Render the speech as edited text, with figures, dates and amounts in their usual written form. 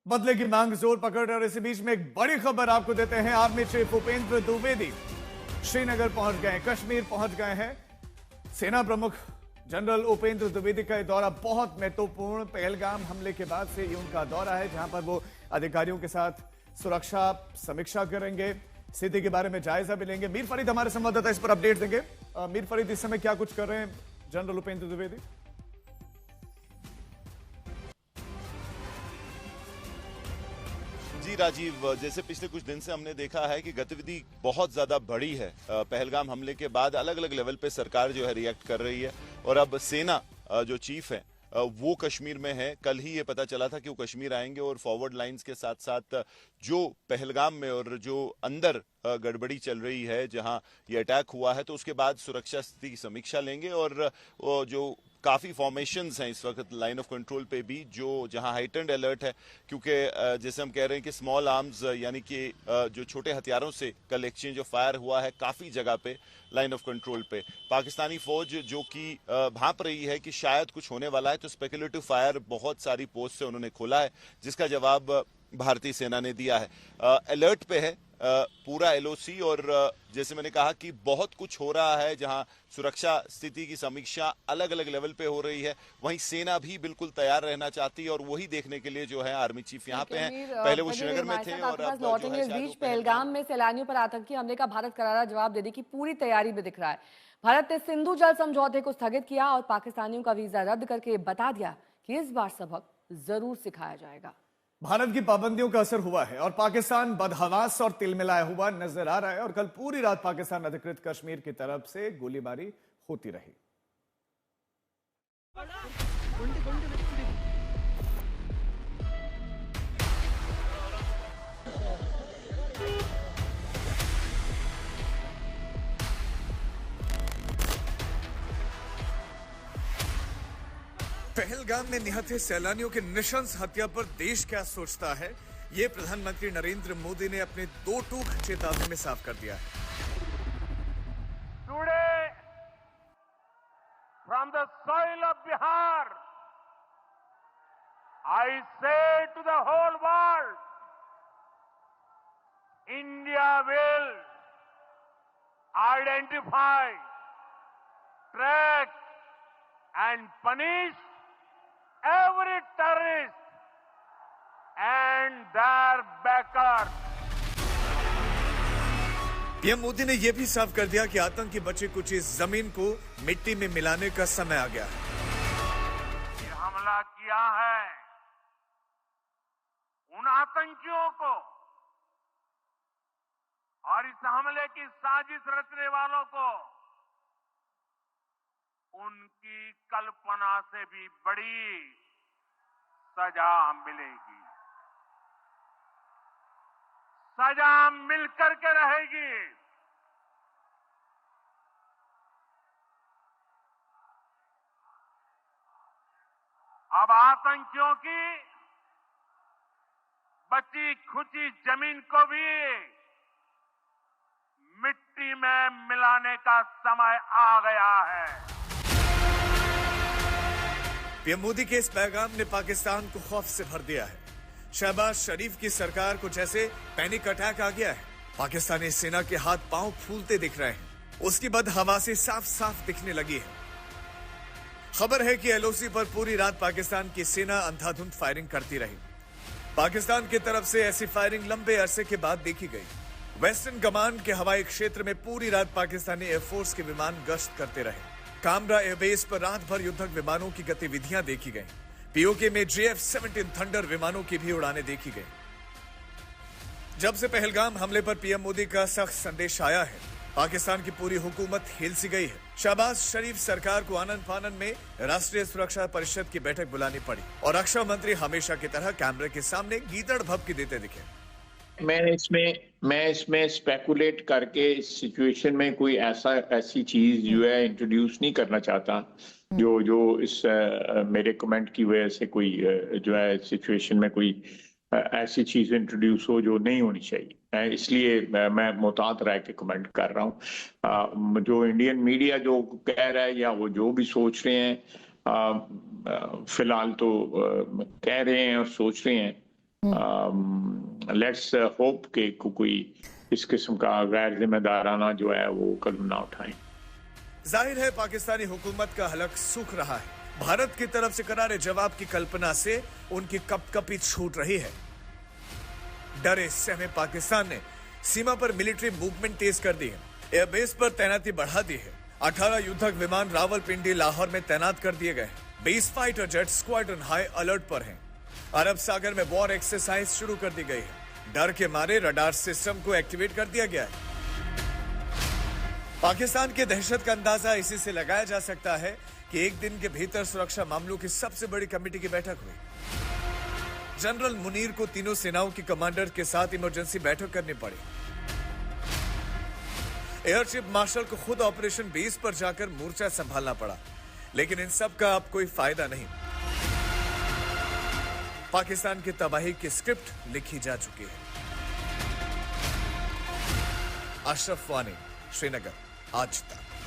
बदले की मांग जोर पकड़ रहे और इसी बीच में एक बड़ी खबर आपको देते हैं। आर्मी चीफ उपेंद्र द्विवेदी श्रीनगर पहुंच गए, कश्मीर पहुंच गए हैं। सेना प्रमुख जनरल उपेंद्र द्विवेदी का दौरा बहुत महत्वपूर्ण, पहलगाम हमले के बाद से ये उनका दौरा है, जहां पर वो अधिकारियों के साथ सुरक्षा समीक्षा करेंगे, स्थिति के बारे में जायजा भी लेंगे। मीर फरीद हमारे संवाददाता इस पर अपडेट देंगे। मीर फरीद, इस समय क्या कुछ कर रहे हैं जनरल उपेंद्र द्विवेदी? जी राजीव, जैसे पिछले कुछ दिन से हमने देखा है कि गतिविधि बहुत ज्यादा बढ़ी है। पहलगाम हमले के बाद अलग अलग लेवल पे सरकार जो है रिएक्ट कर रही है और अब सेना जो चीफ है वो कश्मीर में है। कल ही ये पता चला था कि वो कश्मीर आएंगे और फॉरवर्ड लाइंस के साथ साथ जो पहलगाम में और जो अंदर गड़बड़ी चल रही है, जहां ये अटैक हुआ है, तो उसके बाद सुरक्षा स्थिति की समीक्षा लेंगे। और जो काफी फॉर्मेशंस हैं इस वक्त लाइन ऑफ कंट्रोल पे भी, जो जहां हाइटेंड अलर्ट है, क्योंकि जैसे हम कह रहे हैं कि स्मॉल आर्म्स यानी कि जो छोटे हथियारों से कल एक्सचेंज ऑफ फायर हुआ है काफी जगह पे लाइन ऑफ कंट्रोल पे। पाकिस्तानी फौज जो कि भांप रही है कि शायद कुछ होने वाला है, तो स्पेकुलेटिव फायर बहुत सारी पोस्ट से उन्होंने खोला है, जिसका जवाब भारतीय सेना ने दिया है। अलर्ट पे है पूरा एलओसी, और जैसे मैंने कहा कि बहुत कुछ हो रहा है, जहां सुरक्षा स्थिति की समीक्षा अलग अलग लेवल पे हो रही है, वहीं सेना भी बिल्कुल तैयार रहना चाहती है और वही देखने के लिए जो है आर्मी चीफ यहाँ पे हैं। पहले वो श्रीनगर में थे और अब लौटेंगे। इस बीच पहलगाम में सैलानियों पर आतंकी हमले का भारत करारा जवाब देने की पूरी तैयारी में दिख रहा है। भारत ने सिंधु जल समझौते को स्थगित किया और पाकिस्तानियों का वीजा रद्द करके बता दिया कि इस बार सबक जरूर सिखाया जाएगा। भारत की पाबंदियों का असर हुआ है और पाकिस्तान बदहवास और तिलमिलाया हुआ नजर आ रहा है और कल पूरी रात पाकिस्तान अधिकृत कश्मीर की तरफ से गोलीबारी होती रही। पहलगाम में निहत सैलानियों के नृशंस हत्या पर देश क्या सोचता है, ये प्रधानमंत्री नरेंद्र मोदी ने अपने 2 टूक चेतावनी में साफ कर दिया है। Today, from the soil of Bihar, I say to the whole world, India will identify, track, and punish every terrorist and their backers. PM Modi ने यह भी साफ कर दिया कि आतंक की बची कुछ इस जमीन को मिट्टी में मिलाने का समय आ गया है। ये हमला किया है उन आतंकियों को और इस हमले की साजिश रचने वालों को उनकी कल्पना से भी बड़ी सजा मिलेगी। सजा मिलकर के रहेगी। अब आतंकियों की बची खुची जमीन को भी मिट्टी में मिलाने का समय आ गया है। पीएम मोदी के इस पैगाम ने पाकिस्तान को खौफ से भर दिया है। शहबाज शरीफ की सरकार को जैसे पैनिक अटैक आ गया है। पाकिस्तानी सेना के हाथ पांव फूलते दिख रहे हैं, उसकी बदहवासी साफ साफ दिखने लगी है। खबर है कि एलओसी पर पूरी रात पाकिस्तान की सेना अंधाधुंध फायरिंग करती रही। पाकिस्तान की तरफ से ऐसी फायरिंग लंबे अरसे के बाद देखी गई। वेस्टर्न कमांड के हवाई क्षेत्र में पूरी रात पाकिस्तानी एयरफोर्स के विमान गश्त करते रहे। कामरा एयरबेस पर रात भर युद्धक विमानों की गतिविधियां देखी गईं। पीओके में JF-17 थंडर विमानों की भी उड़ानें देखी गईं। जब से पहलगाम हमले पर पीएम मोदी का सख्त संदेश आया है, पाकिस्तान की पूरी हुकूमत हिल सी गई है। शहबाज शरीफ सरकार को आनन फानन में राष्ट्रीय सुरक्षा परिषद की बैठक बुलानी पड़ी और रक्षा मंत्री हमेशा की तरह कैमरे के सामने गीदड़ भभकी देते दिखे। मैं इसमें स्पेकुलेट करके इस सिचुएशन में कोई ऐसी चीज जो है इंट्रोड्यूस नहीं करना चाहता जो इस मेरे कमेंट की वजह से कोई जो है सिचुएशन में कोई ऐसी चीज इंट्रोड्यूस हो जो नहीं होनी चाहिए। इसलिए मैं मुहतात रह के कमेंट कर रहा हूँ। जो इंडियन मीडिया जो कह रहा है या वो जो भी सोच रहे हैं, फिलहाल तो कह रहे हैं और सोच रहे हैं लेट्स होप कि कोई इस किस्म का गैर जिम्मेदाराना जो है वो कदम ना उठाएं। जाहिर है पाकिस्तानी हुकूमत का हलक सूख रहा है। भारत की तरफ से करारे जवाब की कल्पना से उनकी कपकपी छूट रही है। डरे सहमे पाकिस्तान ने सीमा पर मिलिट्री मूवमेंट तेज कर दी है। एयरबेस पर तैनाती बढ़ा दी है। 18 युद्धक विमान रावलपिंडी, लाहौर में तैनात कर दिए गए। 20 fighter jet squadron high alert पर हैं। अरब सागर में वॉर एक्सरसाइज शुरू कर दी गई है। डर के मारे रडार सिस्टम को एक्टिवेट कर दिया गया है। पाकिस्तान की दहशत का अंदाजा इसी से लगाया जा सकता है कि एक दिन के भीतर सुरक्षा मामलों की सबसे बड़ी कमेटी की बैठक हुई। जनरल मुनीर को तीनों सेनाओं की कमांडर के साथ इमरजेंसी बैठक करनी पड़ी। एयर चीफ मार्शल को खुद ऑपरेशन बेस पर जाकर मोर्चा संभालना पड़ा, लेकिन इन सब का अब कोई फायदा नहीं। पाकिस्तान की तबाही की स्क्रिप्ट लिखी जा चुकी है। अशरफ वानी, श्रीनगर, आज तक।